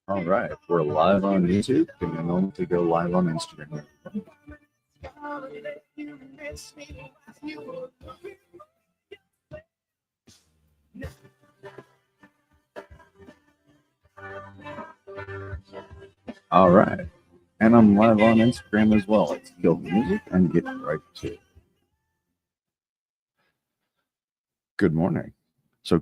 All right, we're live on YouTube. Give me a moment to go live on Instagram. All right, and I'm live on Instagram as well. Let's kill the music and get right to it. Good morning. So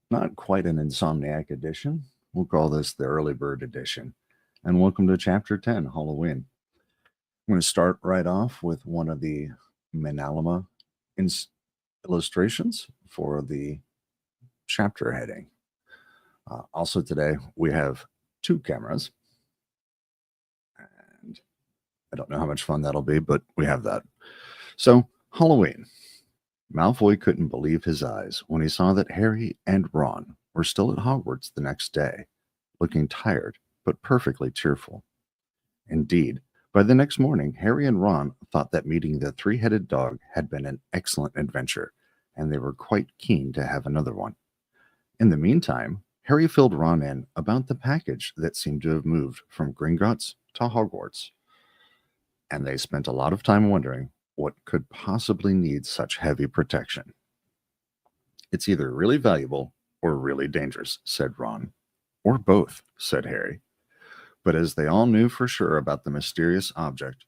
not quite an insomniac edition. We'll call this the early bird edition. And welcome to Chapter 10, Halloween. I'm going to start right off with one of the Manalama illustrations for the chapter heading. Also today, we have two cameras. And I don't know how much fun that'll be, but we have that. So, Halloween. Malfoy couldn't believe his eyes when he saw that Harry and Ron were still at Hogwarts the next day, looking tired but perfectly cheerful. Indeed, by the next morning, Harry and Ron thought that meeting the three-headed dog had been an excellent adventure, and they were quite keen to have another one. In the meantime, Harry filled Ron in about the package that seemed to have moved from Gringotts to Hogwarts, and they spent a lot of time wondering what could possibly need such heavy protection. It's either really valuable or really dangerous, said Ron. Or both, said Harry. But as they all knew for sure about the mysterious object,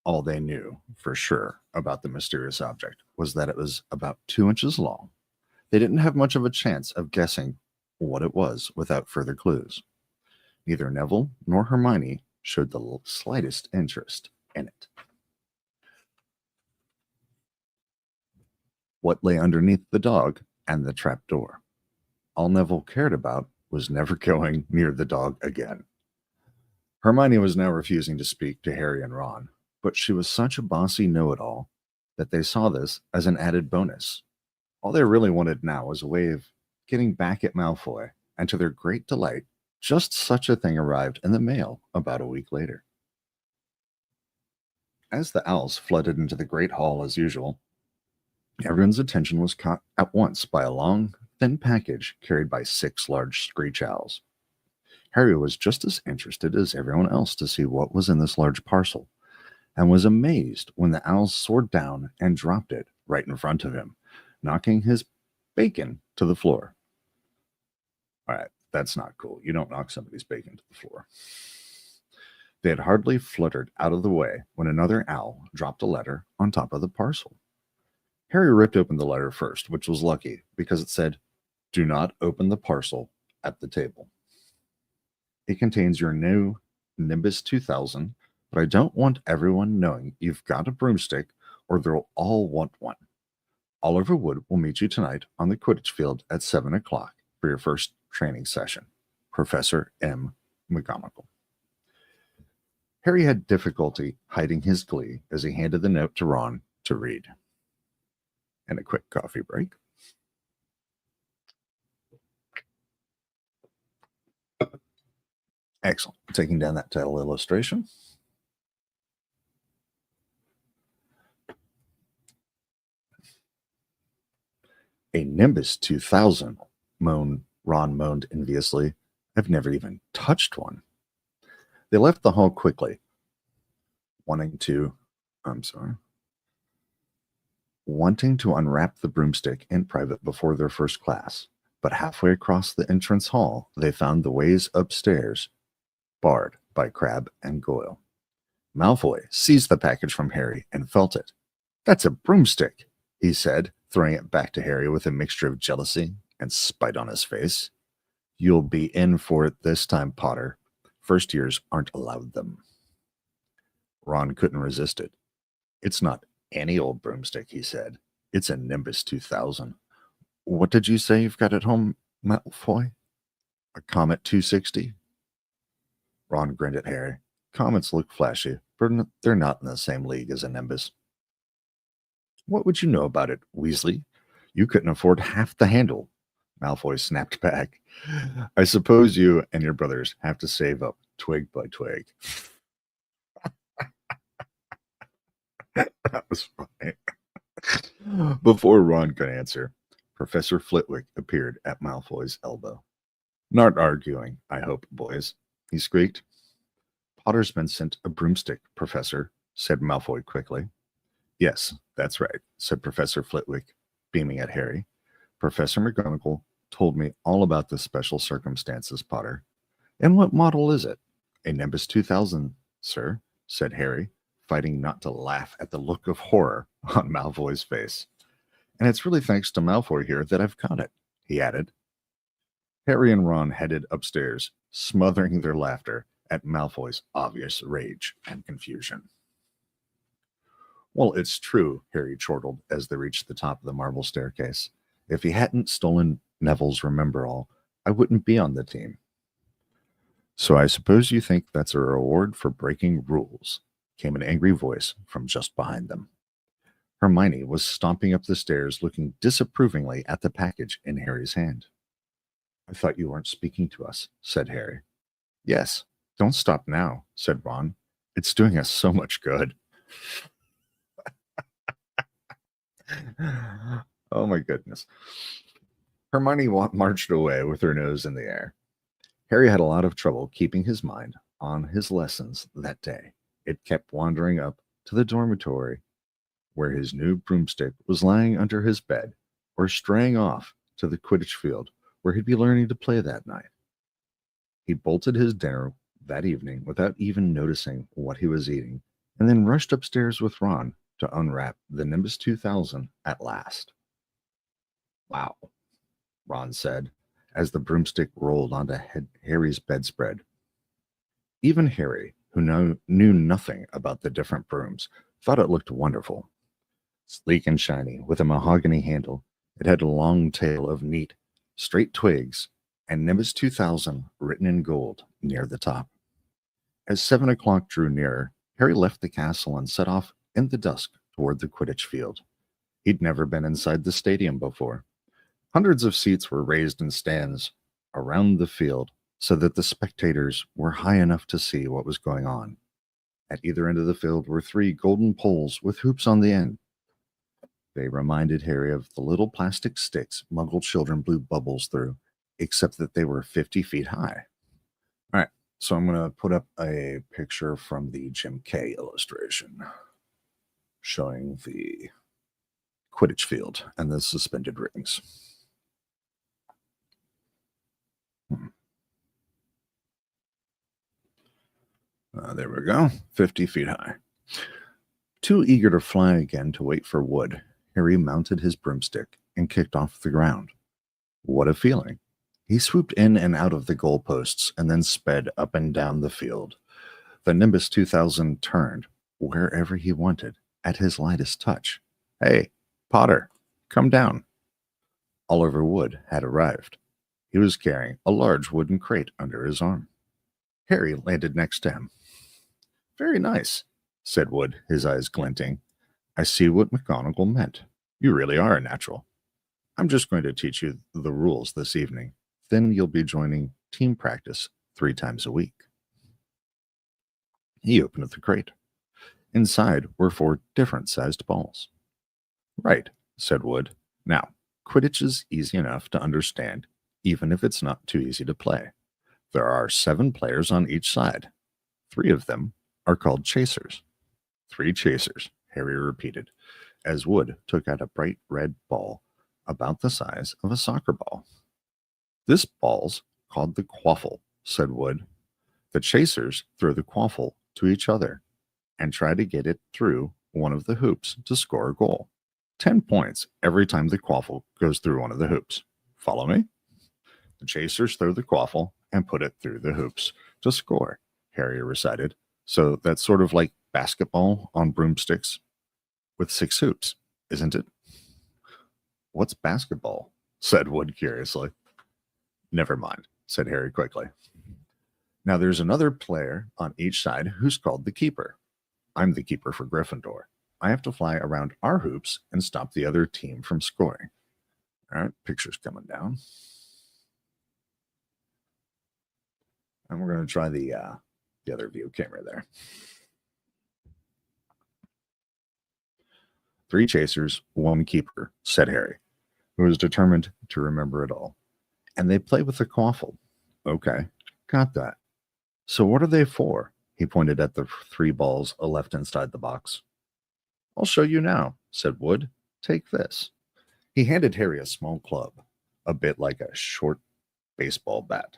all they knew for sure about the mysterious object was that it was about 2 inches long, they didn't have much of a chance of guessing what it was without further clues. Neither Neville nor Hermione showed the slightest interest in it. What lay underneath the dog and the trapdoor? All Neville cared about was never going near the dog again. Hermione was now refusing to speak to Harry and Ron, but she was such a bossy know-it-all that they saw this as an added bonus. All they really wanted now was a way of getting back at Malfoy, and to their great delight, just such a thing arrived in the mail about a week later. As the owls flooded into the great hall as usual, everyone's attention was caught at once by a long, thin package carried by 6 large screech owls. Harry was just as interested as everyone else to see what was in this large parcel, and was amazed when the owls soared down and dropped it right in front of him, knocking his bacon to the floor. All right, that's not cool. You don't knock somebody's bacon to the floor. They had hardly fluttered out of the way when another owl dropped a letter on top of the parcel. Harry ripped open the letter first, which was lucky because it said, "Do not open the parcel at the table. It contains your new Nimbus 2000, but I don't want everyone knowing you've got a broomstick or they'll all want one. Oliver Wood will meet you tonight on the Quidditch field at 7 o'clock for your first training session. Professor M. McGonagall." Harry had difficulty hiding his glee as he handed the note to Ron to read. And a quick coffee break. Excellent. Taking down that title illustration. A Nimbus 2000, Ron moaned enviously. I've never even touched one. They left the hall quickly, wanting to unwrap the broomstick in private before their first class. But halfway across the entrance hall, they found the ways upstairs barred by Crabbe and Goyle. Malfoy seized the package from Harry and felt it. "That's a broomstick," he said, throwing it back to Harry with a mixture of jealousy and spite on his face. "You'll be in for it this time, Potter. First years aren't allowed them." Ron couldn't resist it. "It's not any old broomstick," he said. "It's a Nimbus 2000. What did you say you've got at home, Malfoy? A Comet 260? Ron grinned at Harry. "Comets look flashy, but they're not in the same league as a Nimbus." "What would you know about it, Weasley? You couldn't afford half the handle." Malfoy snapped back. "I suppose you and your brothers have to save up twig by twig." That was funny. Before Ron could answer, Professor Flitwick appeared at Malfoy's elbow. Not arguing, I hope, boys, he squeaked. Potter's been sent a broomstick, Professor, said Malfoy quickly. Yes, that's right, said Professor Flitwick, beaming at Harry. Professor McGonagall told me all about the special circumstances, Potter. And what model is it? A Nimbus 2000, sir, said Harry, fighting not to laugh at the look of horror on Malfoy's face. And it's really thanks to Malfoy here that I've caught it, he added. Harry and Ron headed upstairs, smothering their laughter at Malfoy's obvious rage and confusion. Well, it's true, Harry chortled as they reached the top of the marble staircase. If he hadn't stolen Neville's Remember-All, I wouldn't be on the team. So I suppose you think that's a reward for breaking rules, came an angry voice from just behind them. Hermione was stomping up the stairs, looking disapprovingly at the package in Harry's hand. I thought you weren't speaking to us, said Harry. Yes, don't stop now, said Ron. It's doing us so much good. Oh my goodness. Hermione marched away with her nose in the air. Harry had a lot of trouble keeping his mind on his lessons that day. It kept wandering up to the dormitory where his new broomstick was lying under his bed, or straying off to the Quidditch field where he'd be learning to play that night. He bolted his dinner that evening without even noticing what he was eating, and then rushed upstairs with Ron to unwrap the Nimbus 2000 at last. Wow, Ron said, as the broomstick rolled onto Harry's bedspread. Even Harry, who knew nothing about the different brooms, thought it looked wonderful. Sleek and shiny, with a mahogany handle, it had a long tail of neat, straight twigs, and Nimbus 2000 written in gold near the top. As 7 o'clock drew nearer, Harry left the castle and set off in the dusk toward the Quidditch field. He'd never been inside the stadium before. Hundreds of seats were raised in stands around the field so that the spectators were high enough to see what was going on. At either end of the field were 3 golden poles with hoops on the end. They reminded Harry of the little plastic sticks Muggle children blew bubbles through, except that they were 50 feet high. All right, so I'm going to put up a picture from the Jim Kay illustration showing the Quidditch field and the suspended rings. There we go, 50 feet high. Too eager to fly again to wait for wood, Harry mounted his broomstick and kicked off the ground. What a feeling! He swooped in and out of the goalposts and then sped up and down the field. The Nimbus 2000 turned wherever he wanted at his lightest touch. Hey, Potter, come down. Oliver Wood had arrived. He was carrying a large wooden crate under his arm. Harry landed next to him. Very nice, said Wood, his eyes glinting. I see what McGonagall meant. You really are a natural. I'm just going to teach you the rules this evening. Then you'll be joining team practice 3 times a week. He opened the crate. Inside were 4 different-sized balls. Right, said Wood. Now, Quidditch is easy enough to understand, even if it's not too easy to play. There are 7 players on each side. 3 of them are called chasers. 3 chasers, Harry repeated, as Wood took out a bright red ball about the size of a soccer ball. This ball's called the quaffle, said Wood. The chasers throw the quaffle to each other and try to get it through one of the hoops to score a goal. 10 points every time the quaffle goes through one of the hoops. Follow me? The chasers throw the quaffle and put it through the hoops to score, Harry recited. So that's sort of like basketball on broomsticks with 6 hoops, isn't it? What's basketball? Said Wood curiously. Never mind, said Harry quickly. Now there's another player on each side who's called the keeper. I'm the keeper for Gryffindor. I have to fly around our hoops and stop the other team from scoring. All right, picture's coming down. And we're going to try the other view camera there. 3 chasers, 1 keeper, said Harry, who was determined to remember it all. And they play with the quaffle. Okay, got that. So what are they for? He pointed at the three balls left inside the box. I'll show you now, said Wood. Take this. He handed Harry a small club, a bit like a short baseball bat.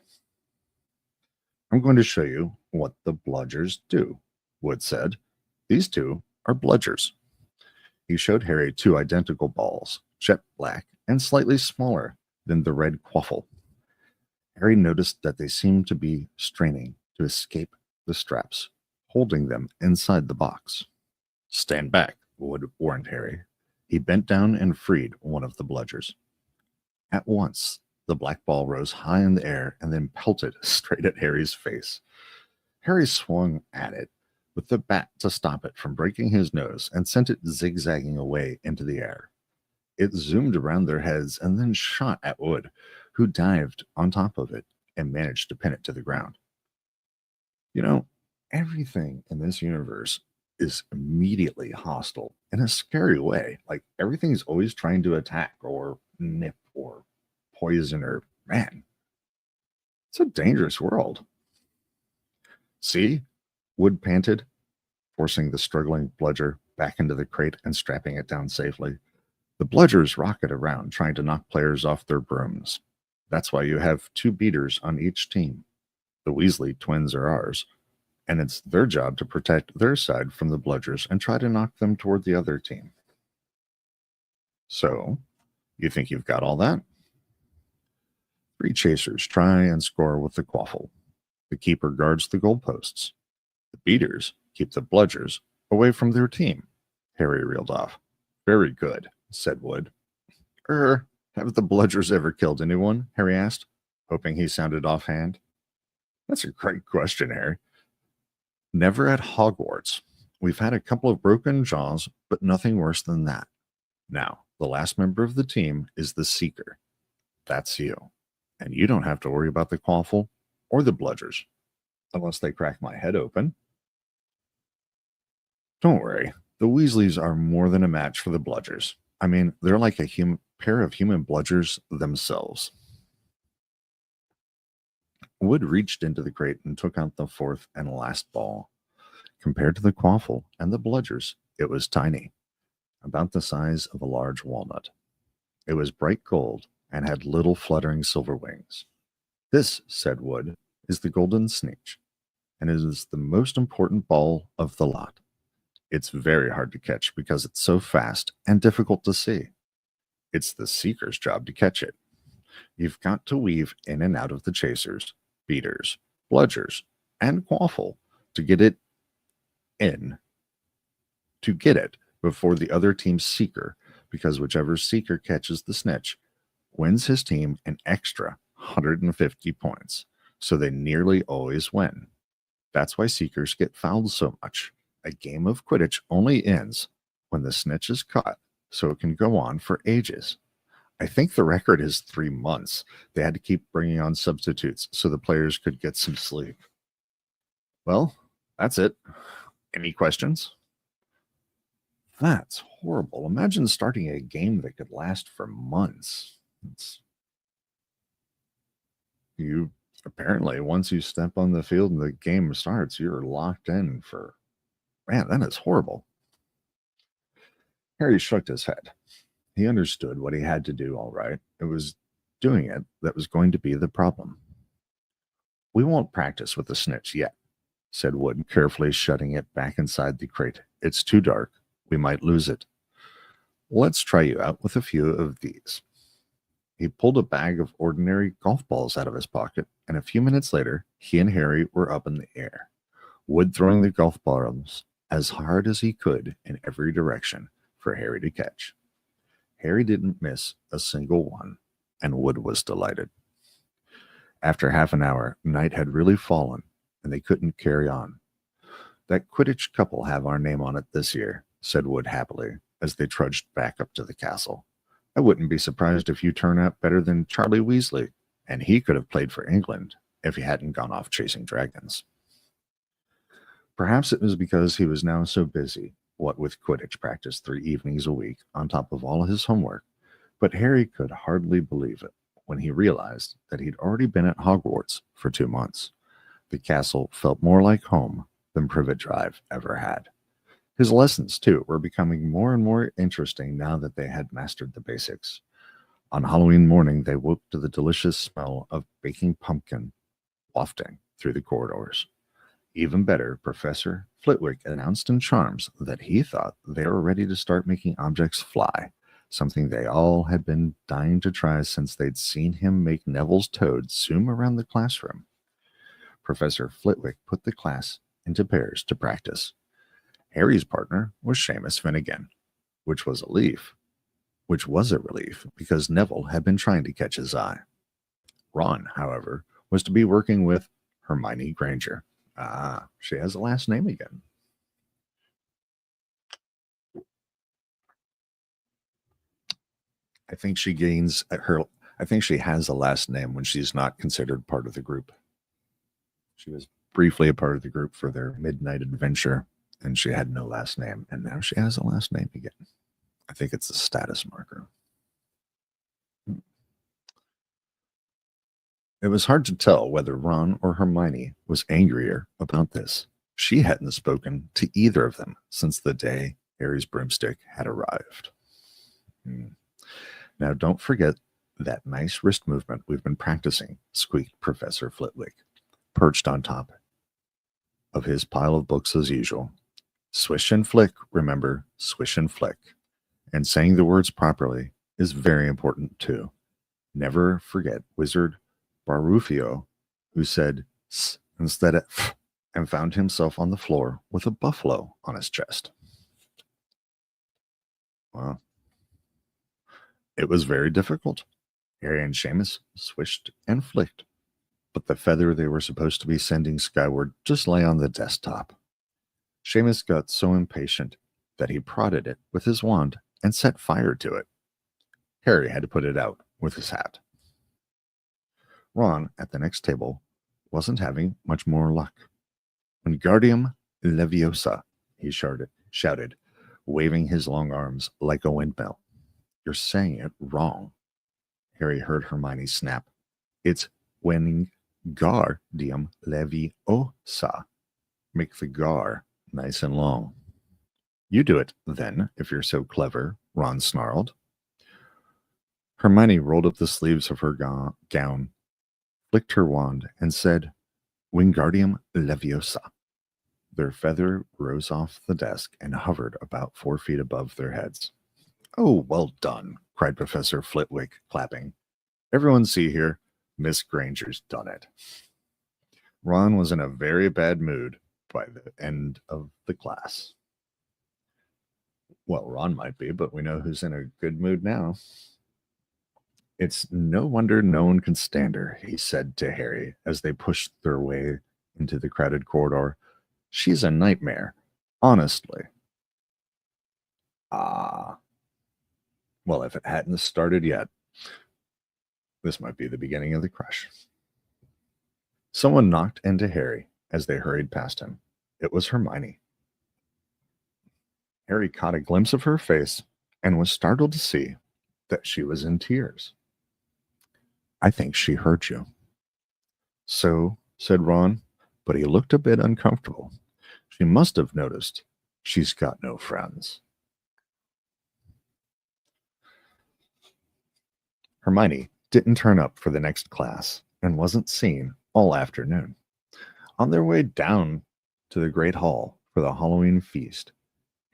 I'm going to show you what the bludgers do, Wood said. These two are bludgers. He showed Harry two identical balls, jet black and slightly smaller than the red quaffle. Harry noticed that they seemed to be straining to escape the straps, holding them inside the box. Stand back, Wood warned Harry. He bent down and freed one of the bludgers. At once, the black ball rose high in the air and then pelted straight at Harry's face. Harry swung at it with the bat to stop it from breaking his nose and sent it zigzagging away into the air. It zoomed around their heads and then shot at Wood, who dived on top of it and managed to pin it to the ground. You know, everything in this universe is immediately hostile in a scary way. Like everything's always trying to attack or nip or poison or, man, it's a dangerous world. See? Wood panted, forcing the struggling bludger back into the crate and strapping it down safely. The bludgers rocket around, trying to knock players off their brooms. That's why you have two beaters on each team. The Weasley twins are ours, and it's their job to protect their side from the bludgers and try to knock them toward the other team. So, you think you've got all that? 3 chasers try and score with the quaffle. The keeper guards the goalposts. The beaters keep the bludgers away from their team. Harry reeled off. Very good, said Wood. Have the bludgers ever killed anyone? Harry asked, hoping he sounded offhand. That's a great question, Harry. Never at Hogwarts. We've had a couple of broken jaws, but nothing worse than that. Now, the last member of the team is the Seeker. That's you. And you don't have to worry about the quaffle or the bludgers, unless they crack my head open. Don't worry. The Weasleys are more than a match for the bludgers. I mean, they're like a pair of human bludgers themselves. Wood reached into the crate and took out the fourth and last ball. Compared to the quaffle and the bludgers, it was tiny, about the size of a large walnut. It was bright gold and had little fluttering silver wings. This, said Wood, is the golden snitch, and it is the most important ball of the lot. It's very hard to catch because it's so fast and difficult to see. It's the Seeker's job to catch it. You've got to weave in and out of the chasers, beaters, bludgers, and quaffle to get it before the other team's Seeker, because whichever Seeker catches the snitch wins his team an extra 150 points, so they nearly always win. That's why Seekers get fouled so much. A game of Quidditch only ends when the snitch is caught, so it can go on for ages. I think the record is 3 months. They had to keep bringing on substitutes so the players could get some sleep. Well, that's it. Any questions? That's horrible. Imagine starting a game that could last for months. You apparently, once you step on the field and the game starts, you're locked in for... Man, that is horrible. Harry shrugged his head. He understood what he had to do, all right. It was doing it that was going to be the problem. We won't practice with the snitch yet, said Wood, carefully shutting it back inside the crate. It's too dark. We might lose it. Let's try you out with a few of these. He pulled a bag of ordinary golf balls out of his pocket, and a few minutes later, he and Harry were up in the air, Wood throwing the golf balls as hard as he could in every direction for Harry to catch. Harry didn't miss a single one, and Wood was delighted. After half an hour, night had really fallen, and they couldn't carry on. That Quidditch couple have our name on it this year, said Wood happily, as they trudged back up to the castle. I wouldn't be surprised if you turn out better than Charlie Weasley, and he could have played for England if he hadn't gone off chasing dragons. Perhaps it was because he was now so busy, what with Quidditch practice 3 evenings a week on top of all his homework, but Harry could hardly believe it. when he realized that he'd already been at Hogwarts for 2 months. The castle felt more like home than Privet Drive ever had. His lessons, too, were becoming more and more interesting now that they had mastered the basics. On Halloween morning, they woke to the delicious smell of baking pumpkin wafting through the corridors. Even better, Professor Flitwick announced in charms that he thought they were ready to start making objects fly, something they all had been dying to try since they'd seen him make Neville's toad zoom around the classroom. Professor Flitwick put the class into pairs to practice. Harry's partner was Seamus Finnegan, which was a relief because Neville had been trying to catch his eye. Ron, however, was to be working with Hermione Granger. Ah, she has a last name again. I think she has a last name when she's not considered part of the group. She was briefly a part of the group for their midnight adventure, and she had no last name, and now she has a last name again. I think it's a status marker. It was hard to tell whether Ron or Hermione was angrier about this. She hadn't spoken to either of them since the day Harry's broomstick had arrived. Now, don't forget that nice wrist movement we've been practicing, squeaked Professor Flitwick, perched on top of his pile of books as usual. Swish and flick, remember, swish and flick. And saying the words properly is very important too. Never forget Wizard Barufio, who said s instead of f, and found himself on the floor with a buffalo on his chest. Well, it was very difficult. Harry and Seamus swished and flicked, but the feather they were supposed to be sending skyward just lay on the desktop. Seamus got so impatient that he prodded it with his wand and set fire to it. Harry had to put it out with his hat. Ron, at the next table, wasn't having much more luck. Wingardium Leviosa, he shouted, waving his long arms like a windmill. You're saying it wrong. Harry heard Hermione snap. It's Wingardium Leviosa. Make the gar nice and long. You do it, then, if you're so clever, Ron snarled. Hermione rolled up the sleeves of her gown, flicked her wand, and said, Wingardium Leviosa. Their feather rose off the desk and hovered about 4 feet above their heads. Oh, well done, cried Professor Flitwick, clapping. Everyone see here, Miss Granger's done it. Ron was in a very bad mood by the end of the class. Well, Ron might be, but we know who's in a good mood now. It's no wonder no one can stand her, he said to Harry as they pushed their way into the crowded corridor. She's a nightmare, honestly. Ah. Well, if it hadn't started yet, this might be the beginning of the crush. Someone knocked into Harry as they hurried past him. It was Hermione. Harry caught a glimpse of her face and was startled to see that she was in tears. I think she hurt you. So, said Ron, but he looked a bit uncomfortable. She must have noticed she's got no friends. Hermione didn't turn up for the next class and wasn't seen all afternoon. On their way down to the Great Hall for the Halloween feast,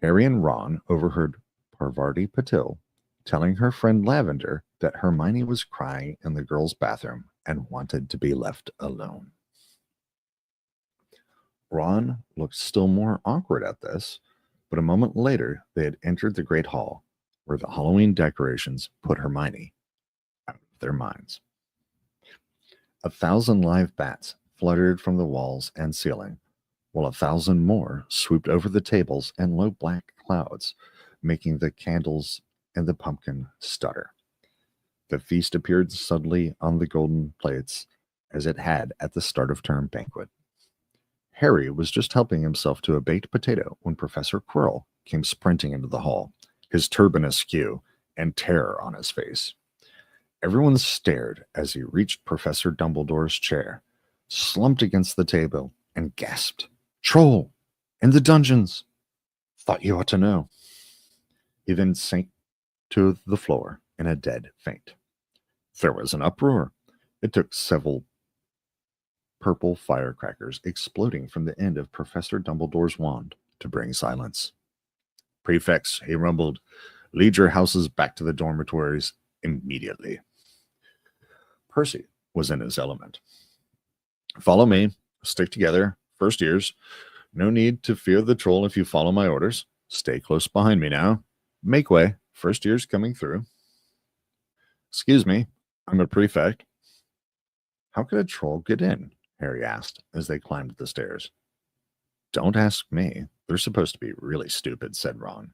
Harry and Ron overheard Parvati Patil telling her friend Lavender that Hermione was crying in the girls' bathroom and wanted to be left alone. Ron looked still more awkward at this, but a moment later they had entered the Great Hall, where the Halloween decorations put Hermione out of their minds. 1,000 live bats fluttered from the walls and ceiling, while 1,000 more swooped over the tables and low black clouds, making the candles and the pumpkin stutter. The feast appeared suddenly on the golden plates, as it had at the start of term banquet. Harry was just helping himself to a baked potato when Professor Quirrell came sprinting into the hall, his turban askew and terror on his face. Everyone stared as he reached Professor Dumbledore's chair, slumped against the table, and gasped, "Troll! In the dungeons! Thought you ought to know." He then sank to the floor in a dead faint. There was an uproar. It took several purple firecrackers exploding from the end of Professor Dumbledore's wand to bring silence. "Prefects," he rumbled, "lead your houses back to the dormitories immediately." Percy was in his element. "Follow me. Stick together. First years. No need to fear the troll if you follow my orders. Stay close behind me now. Make way. First years coming through." "Excuse me. I'm a prefect." "How could a troll get in?" Harry asked as they climbed the stairs. "Don't ask me. They're supposed to be really stupid," said Ron.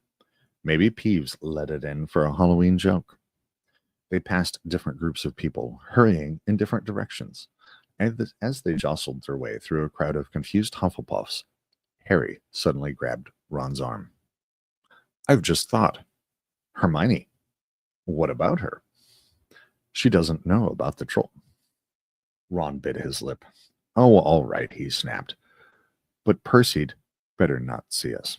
"Maybe Peeves let it in for a Halloween joke." They passed different groups of people, hurrying in different directions. And as they jostled their way through a crowd of confused Hufflepuffs, Harry suddenly grabbed Ron's arm. "I've just thought. Hermione. What about her?" "She doesn't know about the troll." Ron bit his lip. "Oh, all right," he snapped. "But Percy'd better not see us."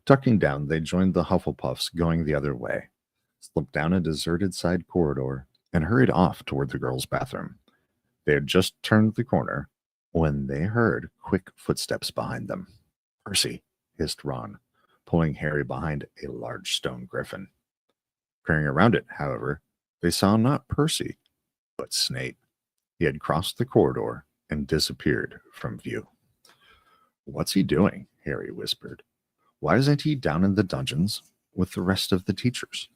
Tucking down, they joined the Hufflepuffs going the other way, slipped down a deserted side corridor, and hurried off toward the girls' bathroom. They had just turned the corner when they heard quick footsteps behind them. "Percy," hissed Ron, pulling Harry behind a large stone griffin. Peering around it, however, they saw not Percy, but Snape. He had crossed the corridor and disappeared from view. "What's he doing?" Harry whispered. "Why isn't he down in the dungeons with the rest of the teachers?"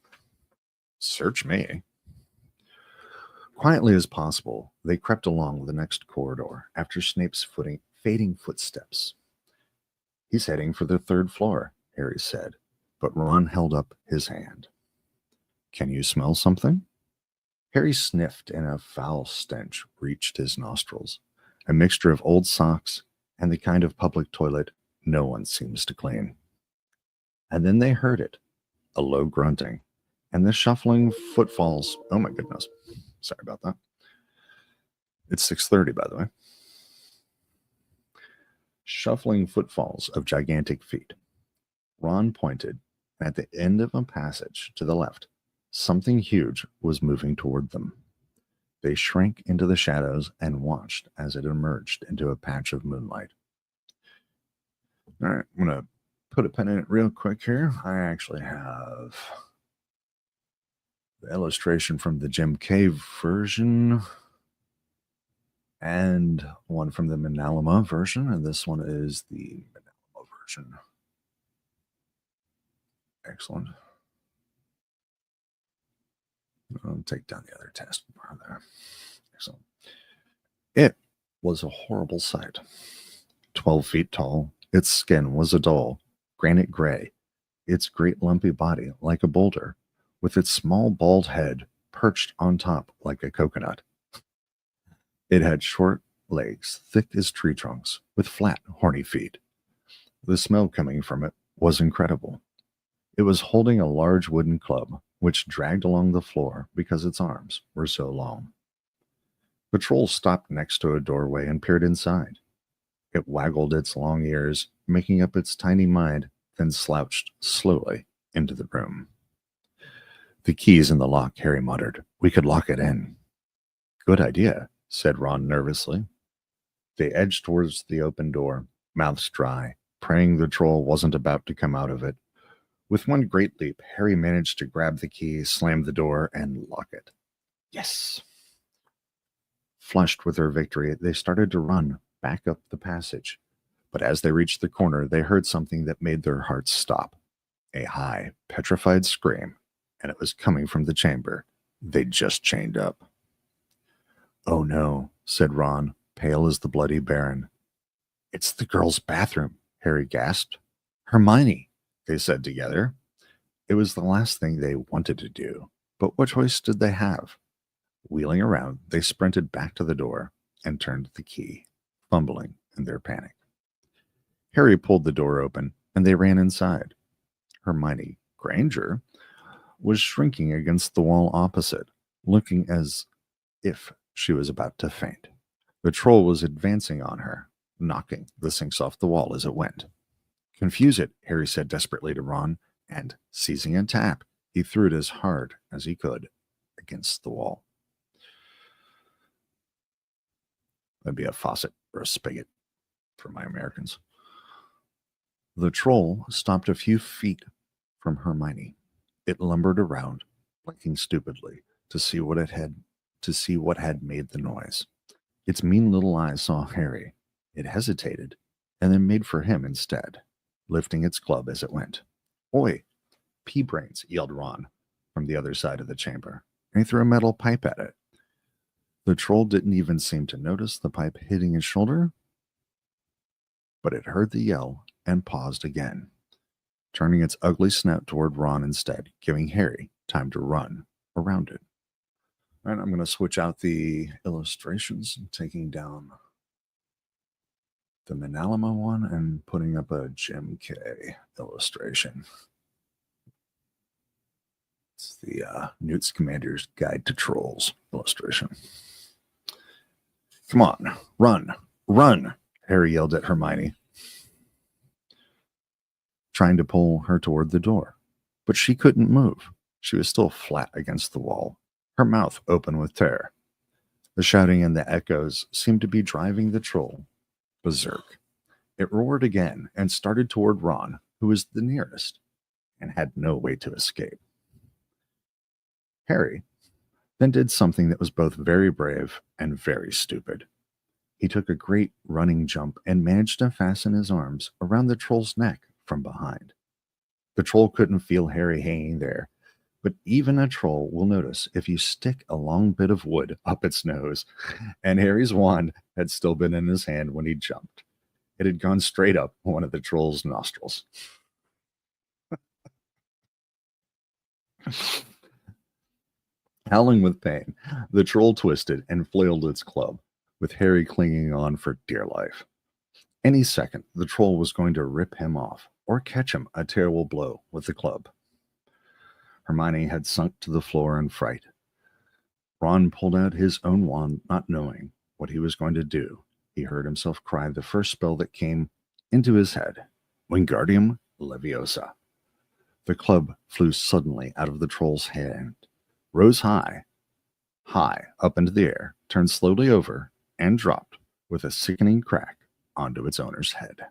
"Search me." Quietly as possible, they crept along the next corridor after Snape's fading footsteps. "He's heading for the third floor," Harry said, but Ron held up his hand. "Can you smell something?" Harry sniffed, and a foul stench reached his nostrils, a mixture of old socks and the kind of public toilet no one seems to clean. And then they heard it, a low grunting, and the shuffling footfalls. Oh my goodness. Sorry about that. It's 6:30, by the way. Shuffling footfalls of gigantic feet. Ron pointed, and at the end of a passage to the left, something huge was moving toward them. They shrank into the shadows and watched as it emerged into a patch of moonlight. All right, I'm going to put a pin in it real quick here. I actually have the illustration from the Jim Cave version and one from the Manalama version, and this one is the Manalama version. Excellent. I'll take down the other taskbar there. Excellent. It was a horrible sight. 12 feet tall, its skin was a dull granite gray, its great lumpy body like a boulder, with its small bald head perched on top like a coconut. It had short legs, thick as tree trunks, with flat, horny feet. The smell coming from it was incredible. It was holding a large wooden club, which dragged along the floor because its arms were so long. The troll stopped next to a doorway and peered inside. It waggled its long ears, making up its tiny mind, then slouched slowly into the room. "The key's in the lock," Harry muttered. "We could lock it in." "Good idea," said Ron nervously. They edged towards the open door, mouths dry, praying the troll wasn't about to come out of it. With one great leap, Harry managed to grab the key, slam the door, and lock it. Yes! Flushed with their victory, they started to run back up the passage. But as they reached the corner, they heard something that made their hearts stop. A high, petrified scream, and it was coming from the chamber they'd just chained up. "Oh no," said Ron, pale as the bloody Baron. "It's the girls' bathroom," Harry gasped. "Hermione," they said together. It was the last thing they wanted to do, but what choice did they have? Wheeling around, they sprinted back to the door and turned the key, fumbling in their panic. Harry pulled the door open, and they ran inside. Hermione Granger was shrinking against the wall opposite, looking as if she was about to faint. The troll was advancing on her, knocking the sinks off the wall as it went. Confuse it, Harry said desperately to Ron, and, seizing a tap, he threw it as hard as he could against the wall. That'd be a faucet or a spigot for my Americans. The troll stopped a few feet from Hermione. It lumbered around, blinking stupidly to see what had made the noise. Its mean little eyes saw Harry. It hesitated, and then made for him instead, lifting its club as it went. "Oi, pea-brains!" yelled Ron from the other side of the chamber, and he threw a metal pipe at it. The troll didn't even seem to notice the pipe hitting his shoulder, but it heard the yell and paused again, turning its ugly snout toward Ron instead, giving Harry time to run around it. All right, I'm going to switch out the illustrations, taking down the Manalama one and putting up a Jim K illustration. It's the Newt Scamander's Guide to Trolls illustration. "Come on, run, run," Harry yelled at Hermione, trying to pull her toward the door. But she couldn't move. She was still flat against the wall, her mouth open with terror. The shouting and the echoes seemed to be driving the troll berserk. It roared again and started toward Ron, who was the nearest and had no way to escape. Harry then did something that was both very brave and very stupid. He took a great running jump and managed to fasten his arms around the troll's neck from behind. The troll couldn't feel Harry hanging there, but even a troll will notice if you stick a long bit of wood up its nose, and Harry's wand had still been in his hand when he jumped. It had gone straight up one of the troll's nostrils. Howling with pain, the troll twisted and flailed its club, with Harry clinging on for dear life. Any second, the troll was going to rip him off or catch him a terrible blow with the club. Hermione had sunk to the floor in fright. Ron pulled out his own wand, not knowing what he was going to do. He heard himself cry the first spell that came into his head, Wingardium Leviosa. The club flew suddenly out of the troll's hand, rose high up into the air, turned slowly over, and dropped with a sickening crack onto its owner's head.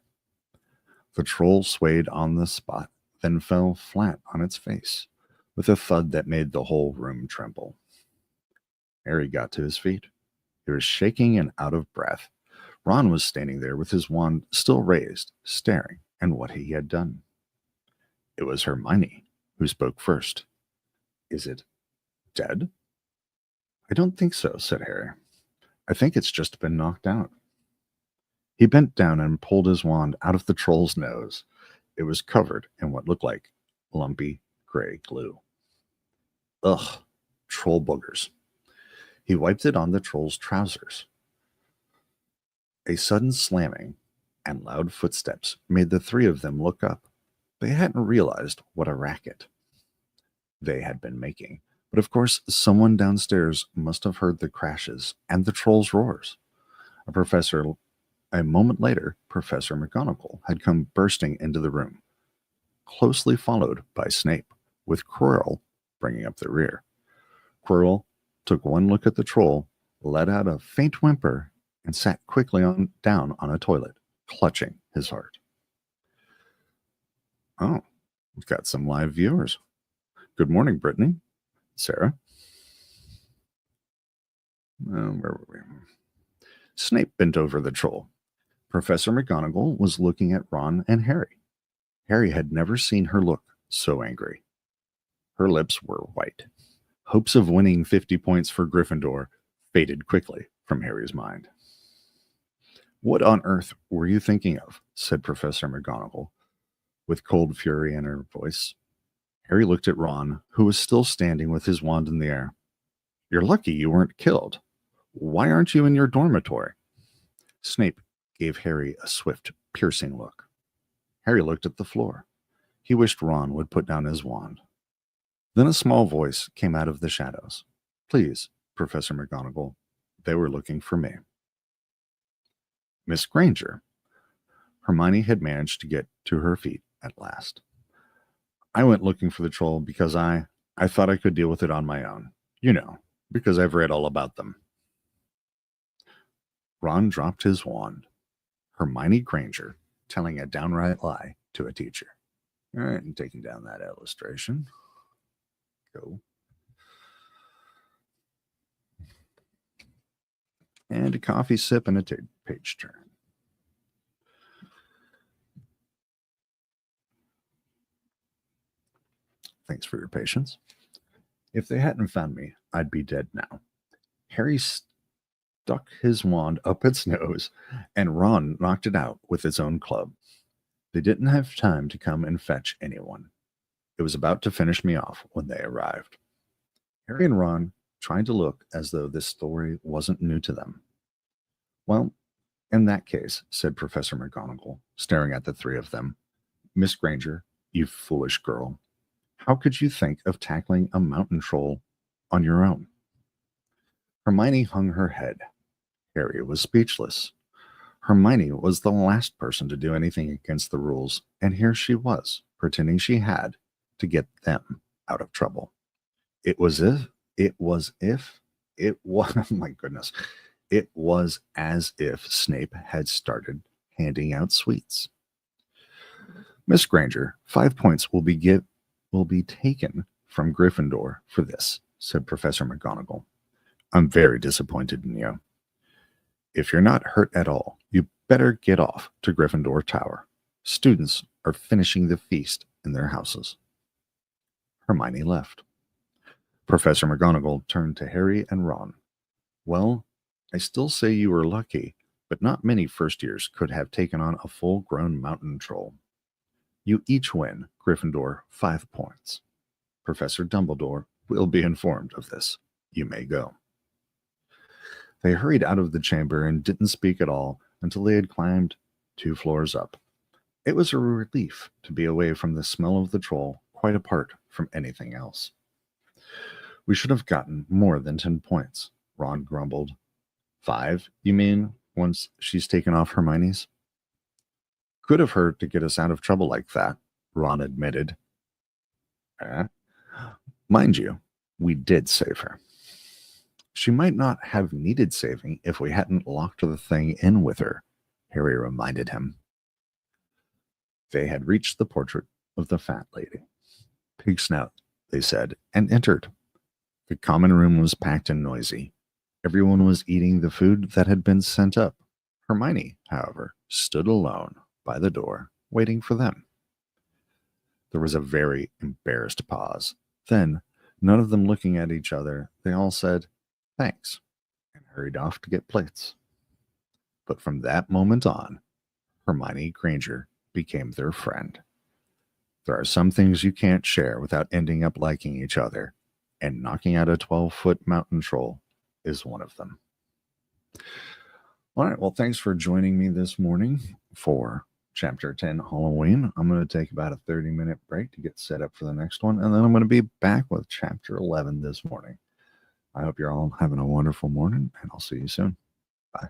The troll swayed on the spot, then fell flat on its face, with a thud that made the whole room tremble. Harry got to his feet. He was shaking and out of breath. Ron was standing there with his wand still raised, staring at what he had done. It was Hermione who spoke first. "Is it dead?" "I don't think so," said Harry. "I think it's just been knocked out." He bent down and pulled his wand out of the troll's nose. It was covered in what looked like lumpy gray glue. Ugh, troll boogers. He wiped it on the troll's trousers. A sudden slamming and loud footsteps made the three of them look up. They hadn't realized what a racket they had been making. But of course, someone downstairs must have heard the crashes and the troll's roars. A moment later, Professor McGonagall had come bursting into the room, closely followed by Snape, with Quirrell bringing up the rear. Quirrell took one look at the troll, let out a faint whimper, and sat quickly down on a toilet, clutching his heart. "Oh, we've got some live viewers. Good morning, Brittany. Sarah." Where were we? Snape bent over the troll. Professor McGonagall was looking at Ron and Harry. Harry had never seen her look so angry. Her lips were white. Hopes of winning 50 points for Gryffindor faded quickly from Harry's mind. "What on earth were you thinking of?" said Professor McGonagall, with cold fury in her voice. Harry looked at Ron, who was still standing with his wand in the air. "You're lucky you weren't killed. Why aren't you in your dormitory?" Snape gave Harry a swift, piercing look. Harry looked at the floor. He wished Ron would put down his wand. Then a small voice came out of the shadows. Please, Professor McGonagall, they were looking for me. Miss Granger. Hermione had managed to get to her feet at last. I went looking for the troll because I thought I could deal with it on my own. You know, because I've read all about them. Ron dropped his wand. Hermione Granger telling a downright lie to a teacher. All right, and taking down that illustration. Go. And a coffee sip and a page turn. Thanks for your patience. If they hadn't found me, I'd be dead now. Harry stuck his wand up its nose, and Ron knocked it out with his own club. They didn't have time to come and fetch anyone. It was about to finish me off when they arrived. Harry and Ron tried to look as though this story wasn't new to them. Well, in that case, said Professor McGonagall, staring at the three of them, Miss Granger, you foolish girl, how could you think of tackling a mountain troll on your own? Hermione hung her head. Harry was speechless. Hermione was the last person to do anything against the rules, and here she was, pretending she had to get them out of trouble. It was oh my goodness. It was as if Snape had started handing out sweets. Miss Granger, 5 points will be taken from Gryffindor for this, said Professor McGonagall. I'm very disappointed in you. If you're not hurt at all, you better get off to Gryffindor Tower. Students are finishing the feast in their houses. Hermione left. Professor McGonagall turned to Harry and Ron. Well, I still say you were lucky, but not many first years could have taken on a full-grown mountain troll. You each win Gryffindor 5 points. Professor Dumbledore will be informed of this. You may go. They hurried out of the chamber and didn't speak at all until they had climbed 2 floors up. It was a relief to be away from the smell of the troll, quite apart from anything else. We should have gotten more than 10 points, Ron grumbled. 5, you mean, once she's taken off Hermione's? Could have hurt to get us out of trouble like that, Ron admitted. Mind you, we did save her. She might not have needed saving if we hadn't locked the thing in with her, Harry reminded him. They had reached the portrait of the fat lady. Pig snout, they said, and entered. The common room was packed and noisy. Everyone was eating the food that had been sent up. Hermione, however, stood alone by the door, waiting for them. There was a very embarrassed pause. Then, none of them looking at each other, they all said, thanks, and hurried off to get plates. But from that moment on, Hermione Granger became their friend. There are some things you can't share without ending up liking each other, and knocking out a 12-foot mountain troll is one of them. All right, well, thanks for joining me this morning for Chapter 10 Halloween. I'm going to take about a 30-minute break to get set up for the next one, and then I'm going to be back with Chapter 11 this morning. I hope you're all having a wonderful morning, and I'll see you soon. Bye.